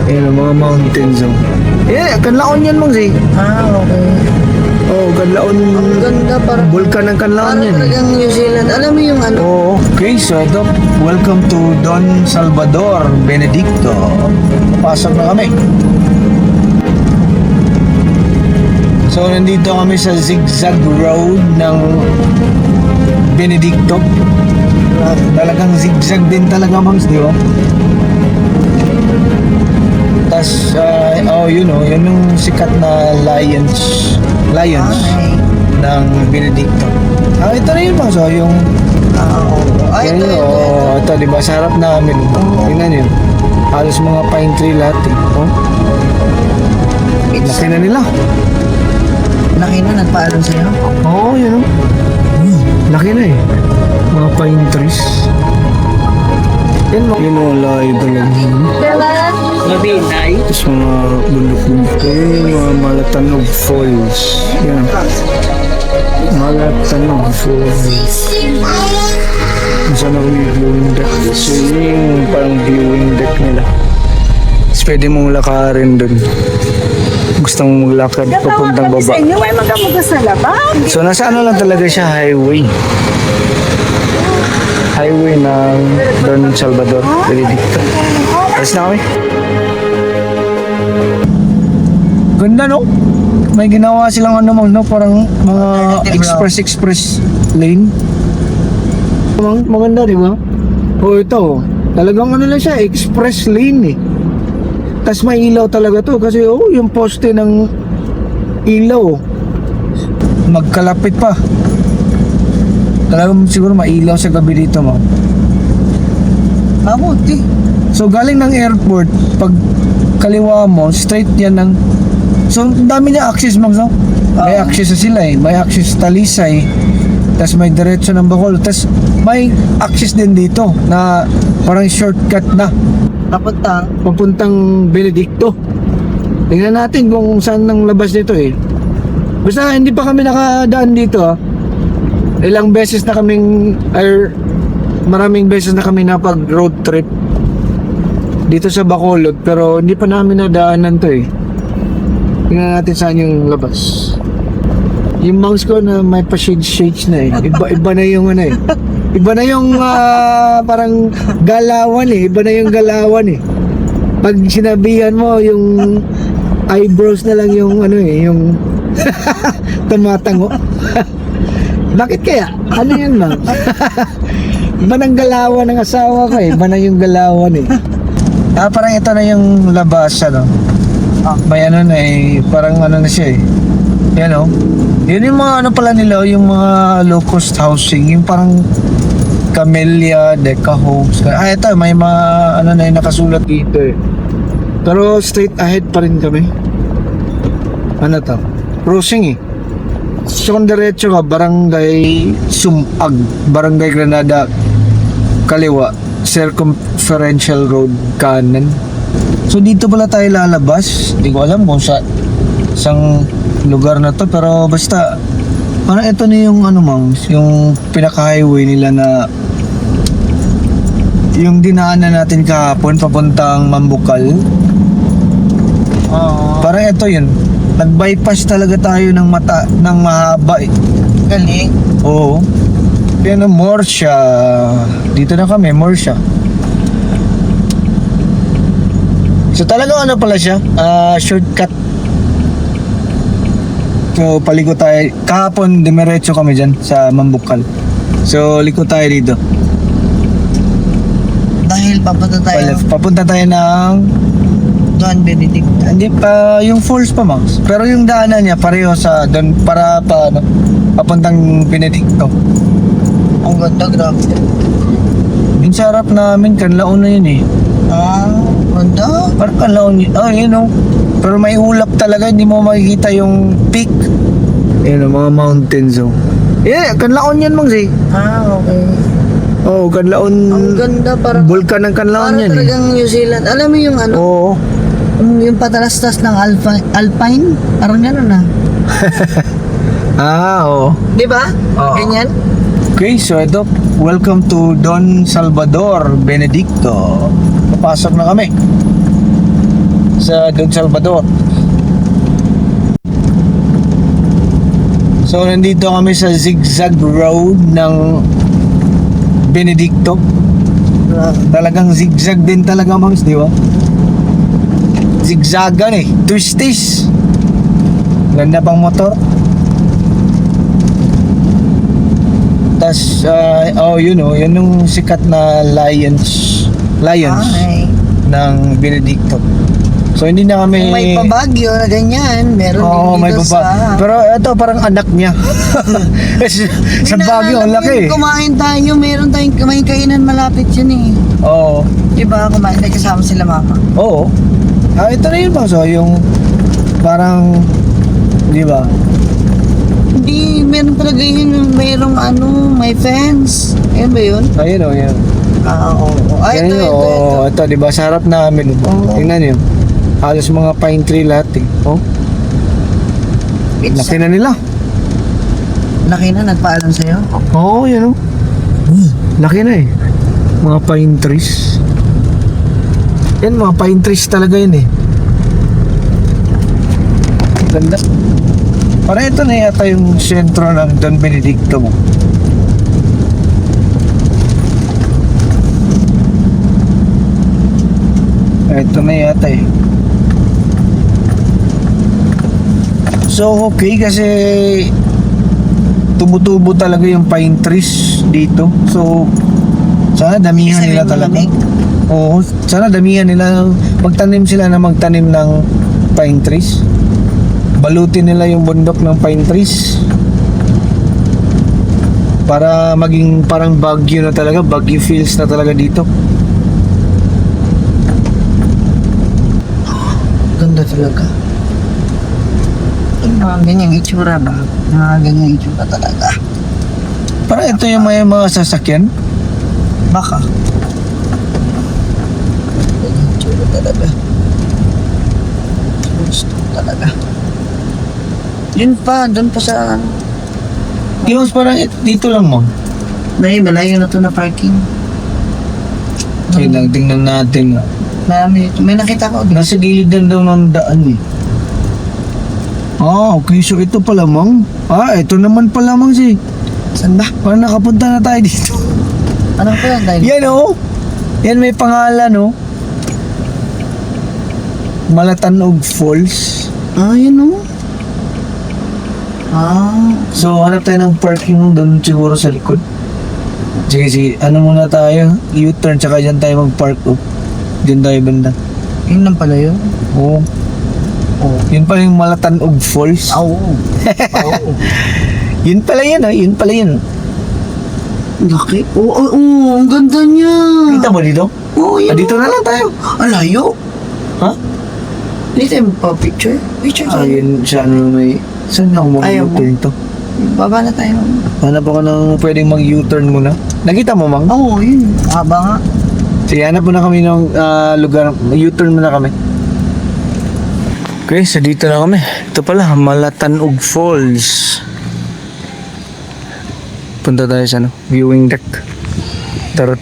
Ayan ang mga mountains, oh. Kanlaon yan, Mang Zay. Okay. Oh, Kanlaon. Ang ganda, parang Vulkan ng Kanlaon parang yan. talagang New Zealand. Alam mo yung ano? Oo. Okay, so ito, welcome to Don Salvador, Benedicto. Papasok na kami. So, nandito kami sa zigzag road ng Benedicto. Talagang zigzag din talaga, Mangs, di ba? Tas, yun yung sikat na lions Okay. ng Benedicto. Ito na yun, Mangs, yung Ay, ito. ito, di ba? Sa harap namin. Tingnan yun. Halos mga pine tree lahat, eh. Oh, laki na nila. Laki na, nagpaalam sa'yo. Oo, yun, oh. Laki na, eh. Mga pine trees. Yun, layo talaga. Mabinay. Tapos mga bundok-bundok. Yung mga Malatanog Falls. Yan. Malatanog Falls. Saan ako yung viewing deck? So yun yung parang viewing deck nila. Tapos pwede mong lakarin dun. Gusto mong maglakad papuntang baba. inyo, may magamuga sa labag. So nasa ano lang talaga siya, highway. Highway ng Don Salvador, Benedicto. Alas na kami. Ganda, no? May ginawa silang ano, no? Parang mga express lane. Maganda, di ba? O ito, talagang ano lang siya, express lane, eh. Tas may ilaw talaga to kasi yung poste ng ilaw, magkalapit pa. Talagang siguro mailaw sa gabi dito, mo. Mabuti. So galing ng airport, pag kaliwa mo, straight yan ng... So ang dami niya access, Mags, no? May access sa sila, eh. May access sa Talisay, tas may diretso ng Bacolod, tas may access din dito na parang shortcut na papuntang Benedicto. Tingnan natin kung saan nang labas nito, eh. Basta hindi pa kami nakadaan dito, ah. Ilang beses na kaming maraming beses na kami napag road trip dito sa Bacolod, pero hindi pa namin nadaanan to, eh. Tingnan natin saan yung labas. Yung mouse ko na may pa-shades na, eh. Iba na yung ano, eh. Iba na yung parang galawan, eh. Iba na yung galawan, eh. Pag sinabihan mo yung eyebrows na lang yung ano, eh, yung tumatango. Bakit kaya? Ano yun, Mang? Iba ng galawan ng asawa ko, eh. Iba na yung galawan, eh. Parang ito na yung labas, ano. May ano na, eh. Parang ano na siya, eh. Yan, oh. Yun yung mga ano pala nila, yung mga low-cost housing. Yung parang Camellia, Deca Homes. Ito, may mga ano na yung nakasulat dito, eh. Pero straight ahead pa rin kami. Ano to? Crossing, eh. So kung diretso ka, Barangay Sumag, Barangay Granada, kaliwa, Circumferential Road, kanan. So dito pala tayo lalabas. Hindi ko alam kung sang lugar na to, pero basta parang ito na yung ano, Mangs, yung pinaka-highway nila na yung dinaanan natin kahapon papuntang Mambukal. Parang ito yun. Nag-bypass talaga tayo ng mahaba, eh. Galing. Oo. Kaya na Morsha. Dito na kami, Morsha. So talagang ano pala siya? Shortcut. So paliko tayo. Kahapon, dimerecho kami dyan sa Mambukal. So liko tayo dito. Dahil papunta tayo Papunta tayo ng... Don Benedict. Hindi pa yung falls pa, Max. Pero yung daanan niya pareho sa doon para pa ano, papuntang Benedicto. Ang ganda, grabe. Yung sa harap namin, Kanlaon na yun, eh. Ganda. Parang Kanlaon yun. Oh, yun, oh. Pero may ulap talaga, hindi mo makikita yung peak. Yun, mga mountains, oh. Kanlaon yan, Max, eh. Okay. Oh, Kanlaon. Ang ganda, parang Vulkan ng Kanlaon parang yan, eh. talagang New Zealand. Alam mo yung ano? Oo. Yung patalastas ng Alpine. Parang gano'n na. Oo. Di ba? Oo. Ganyan. Okay, so ito, welcome to Don Salvador, Benedicto. Papasok na kami. sa Don Salvador. So nandito kami sa zigzag road ng Benedicto. Talagang zigzag din talaga, Mangs, di ba? Zigzagan eh, twisties. Ganda pang motor. Tas yun yung sikat na Lions Ay. ng Benedicto. So hindi na kami Kung may pabagyo na ganyan, meron Oo, din may dito baba. sa... Pero ito parang anak niya. Sa Baguio, ang laki. Kumain tayo, meron tayong may kainan malapit yun eh. Oo. Diba, kumain tayo kasama sila mama. Oo. Ito na yun ba? So yung parang, di ba? Hindi, meron talaga yun, merong may fence. Ayun ba yun? Ayun o, yun. Oo. Ay, ito. Ito, di ba? Sa harap namin. Oo. Tingnan niyo. Halos mga pine tree lahat eh. Oh, laki na nila. Laki na, nagpaalam sa'yo. Oo, yan o. Laki na eh. Mga pine trees. Yan, mga pine trees talaga yun eh. Ganda. Para ito na yata yung sentro ng Don Benedicto mo. Ito na yata eh. So okay kasi tumutubo talaga yung pine trees dito. So sana damihan Sabi nila mo talaga. lamig? Oo, sana damihan nila. Magtanim sila na magtanim ng pine trees. Balutin nila yung bundok ng pine trees. Para maging parang Baguio na talaga. Baguio feels na talaga dito. Ganda talaga. Mga ganyang itsura ba? Mga ganyang itsura talaga. Parang ito yung may mga sasakyan. Baka. Ganyang itsura talaga. Gusto talaga. Yun pa, doon pa sa... Yung parang dito lang mo. Malayo na to na parking. Okay lang, tingnan natin. Marami dito. May nakita ko. Nasa gilid na daw ng daan eh. Okay. So ito pala, Mang. Ito naman pala, Mang, si. Saan ba? Parang nakapunta na tayo dito. Anong pala? Yan, oh. Yan, may pangalan, oh. Malatanog Falls. Yun o. So, hanap tayo ng parking doon siguro sa likod. Sige, muna tayo? U-turn, tsaka dyan tayo mag-park, oh. Dyan tayo banda. Yun lang pala yun. Oo. Yun pala yung Malatanog Falls. Oo. Yun pala yun, oh. Yun pala yun. Laki. Oo, ang ganda niya. Kita mo dito? Oo, yun. Dito na lang tayo. Ang layo. Ha? Hindi tayo magpa-picture. Picture tayo. Yun siya, may... Saan ako Ayaw mo. mag-U-turn to? Baba na tayo. Hanap ako ng pwedeng mag-U-turn muna. Nakita mo, Mang? Oo, yun. Haba nga. Sige, hanap muna kami ng lugar. U-turn muna kami. Okay, so dito na kami. Ito pala, Malatanog Falls. Punta tayo sa viewing deck. Tara.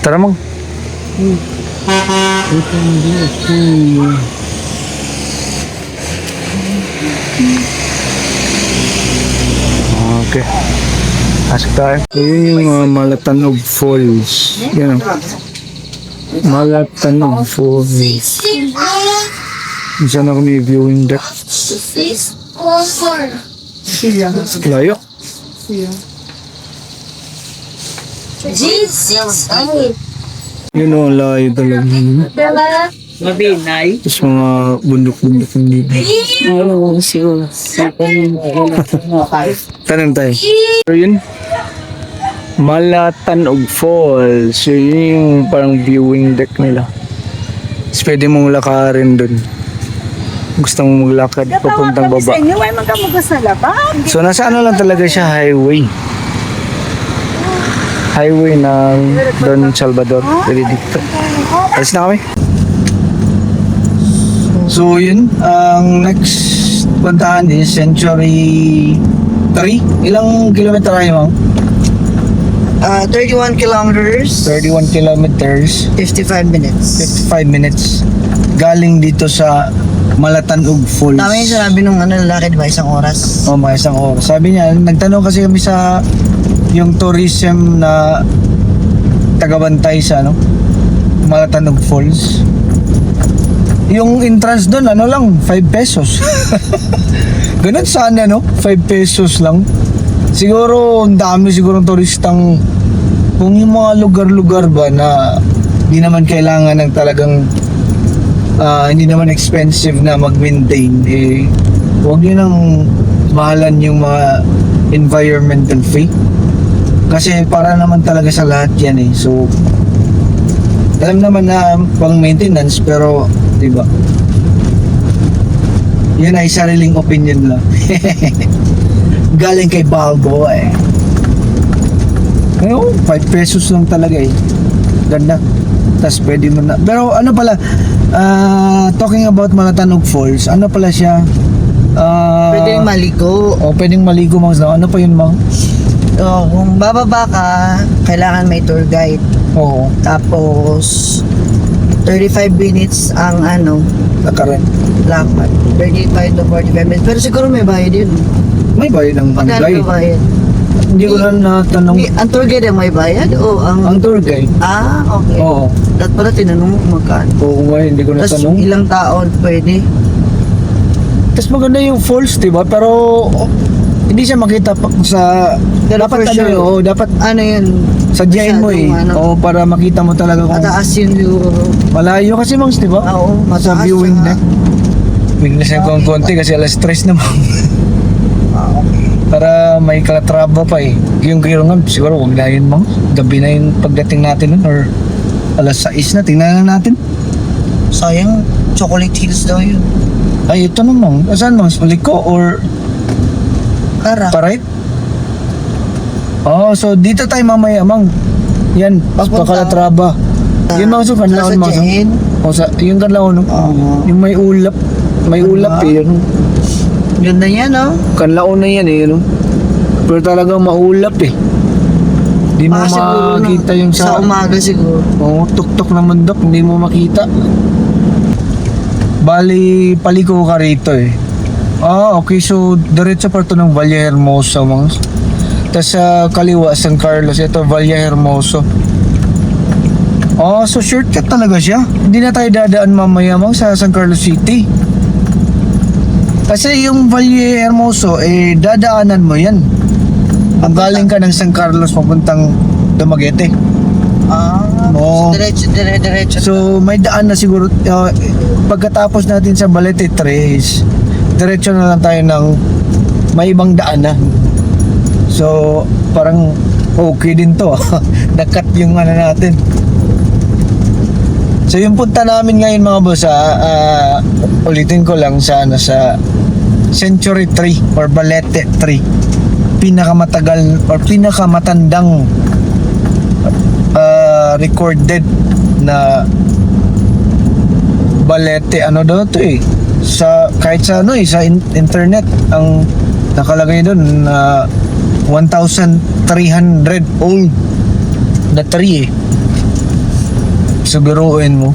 Tara, Mang. Okay. Pasok tayo. Ayun yung mga Malatanog Falls. Yan. Malatanog Falls. Diyan ako may viewing deck. Layo. Yun o, layo talaga. Mabinay. Tapos mga bundok-bundok yung dito. Oo, siguro. Tanong tayo. So yun, Malatanog Falls. So yun yung parang viewing deck nila. Tapos pwede mong lakarin dun. Gusto mong maglakad papuntang baba. May magkamugas na labag. So nasa ano lang talaga siya, highway. Highway ng Don Salvador. Benedicto. Alis na kami. So yun, ang next puntahan is Century 3. Ilang kilometer tayo, Mang? 31 kilometers. 31 kilometers. 55 minutes. 55 minutes. galing dito sa Malatanog Falls. Tama yung sinabi nung lalaki, di ba? Isang oras. Oh, mga isang oras. Sabi niya, nagtanong kasi kami sa yung tourism na tagabantay sa Malatanog Falls. Yung entrance doon, lang, 5 pesos. Ganun sana, 5 pesos lang. Siguro, ang dami siguro turistang, kung yung mga lugar-lugar ba na hindi naman kailangan ng talagang hindi naman expensive na mag-maintain, huwag nyo nang mahalan yung mga environmental fee. Kasi para naman talaga sa lahat yan So, alam naman na pang maintenance, pero, diba? Yun ay sariling opinion lang. Galing kay Balbo Ngayon, 5 pesos lang talaga Ganda. Tapos pwede mo na. Pero ano pala, talking about Malatanog Falls, ano pala siya? Pwede yung maligo. O, pwedeng maligo, Mangs. Ano pa yun, Mang? So, kung bababa ka, kailangan may tour guide. Oo. Tapos, 35 minutes ang Nakaret. lakad. 35 to 45 minutes. Pero siguro may bayad yun. May bayad ng Magkano guide. may bayad? Hindi ko na natanong. Ang tour guide ang may bayad? O Ang tour guide? okay. Oo. Dapat pala tinanong mo magkano. Oo nga, hindi ko Tapos natanong. ilang taon pwede? Tapos maganda yung falls, diba? Pero hindi siya makita pa sa... Pero dapat for sure. dapat Ano yun? sadyain mo Masyadong Oo, para makita mo talaga kung... Mataas yun siguro. Malayo kasi, Mangs, diba? Oo, Sa mataas. viewing deck. Weakness na kung konti kasi alas 3 naman. Para may kalatraba pa Yung giro nga, siguro huwag na yun, Mang. Gabi na yung pagdating natin nun, or alas 6 na, tingnan na natin. Sayang, Chocolate Hills daw yun. Ay, ito naman. Saan, Mang? Liko or Kara. Parait? Oh, so dito tayo mamaya, Mang. Yan, Papunta. Kalatraba. Yun, Mang, so kanlaon, Mang. Sasadyain. O, yung kanlaon, no? Oo. Yung may ulap. May ulap, yun. Ganda yan, no? Kanlaon na yan, no? Pero talagang maulap, Hindi mo Siguro, makita yung sa umaga siguro. Oo, tuktok na mundok, hindi mo makita. Bali, paliko ka rito, okay, so diretso pa ito ng Valle Hermoso, Mangs. Tapos sa kaliwa, San Carlos, ito Valle Hermoso. So shortcut talaga siya. Hindi na tayo dadaan mamaya, Mangs, sa San Carlos City. Kasi yung Valle Hermoso, dadaanan mo yan. Ang galing ka ng San Carlos papuntang Dumaguete. Oo. So diretso. So may daan na siguro pagkatapos natin sa Balete 3 diretso na lang tayo ng may ibang daan na. So parang okay din to. Nakat yung natin. So yung punta namin ngayon, mga boss, ulitin ko lang sa Century 3 or Balete 3. Pinakamatagal or pinakamatandang recorded na balete sa kahit sa sa internet ang nakalagay doon na 1,300 old na tree so biruin mo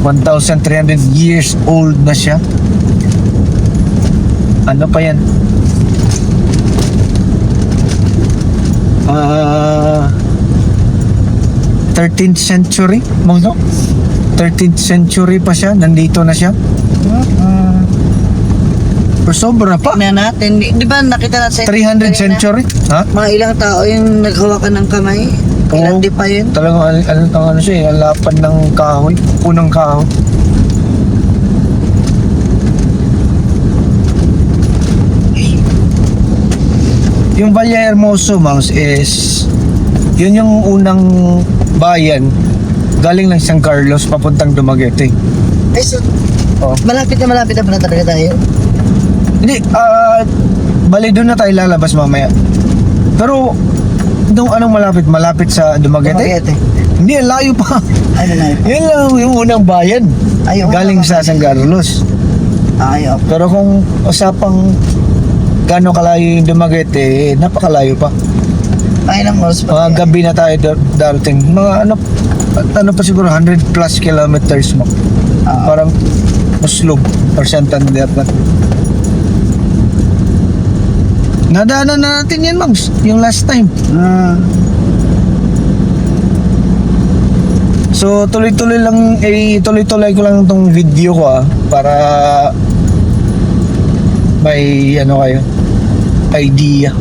1,300 years old na siya. Ano pa yan? 13th century, Mongso? 13th century pa siya, nandito na siya. Pero sobra pa. Tingnan natin. Di ba nakita natin sa 300 century? Ha? mga ilang tao yung naghawakan ng kamay? Ilan Oo. di pa yun? Talagang ano siya, ang lapad ng kahoy, punong kahoy. Yung Valle Hermoso, Mangs, is yun yung unang bayan galing ng San Carlos papuntang Dumaguete. Ay, so, Oh. malapit na pala talaga tayo. Hindi, bali doon na tayo lalabas mamaya. Pero, nung malapit sa Dumaguete? Dumaguete. Hindi, ang layo pa. Ano na yun? Yun lang yung unang bayan. Ay, yung Galing sa San Carlos. Ay, okay. Pero kung usapang gaano kalayo yung Dumaguete, napakalayo pa. Ay, ilang oras pa. Mga gabi na tayo darating. Mga ano pa siguro 100 plus kilometers mo. Parang Muslob or Santander na. Nadaanan na natin yan, Mags, yung last time. So tuloy-tuloy lang, tuloy-tuloy ko lang tong video ko para may ano kayo, idea.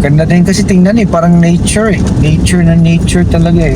Ganda din kasi tingnan parang nature nature talaga